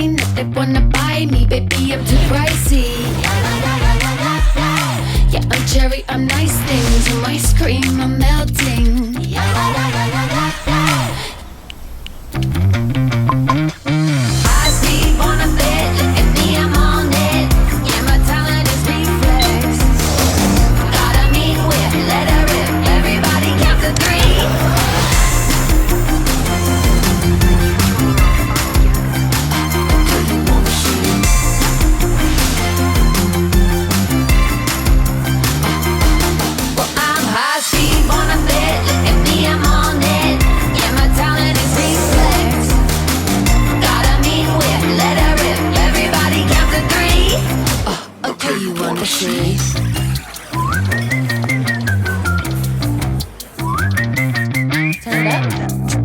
mine. If they wanna buy me, baby, I'm too pricey. Yeah, I'm cherry, I'm nice things. I'm ice cream, I'm melting. High speed, wanna fit. Look at me, I'm on it. Yeah, my talent is reflex. Gotta meet with, let her rip. Everybody count to three. Well, I'm high speed, wanna fit. Look at me, I'm on it. Yeah, my talent is reflex. Gotta meet with, let her rip. Everybody count to three. Okay, you wanna see? Turn it up.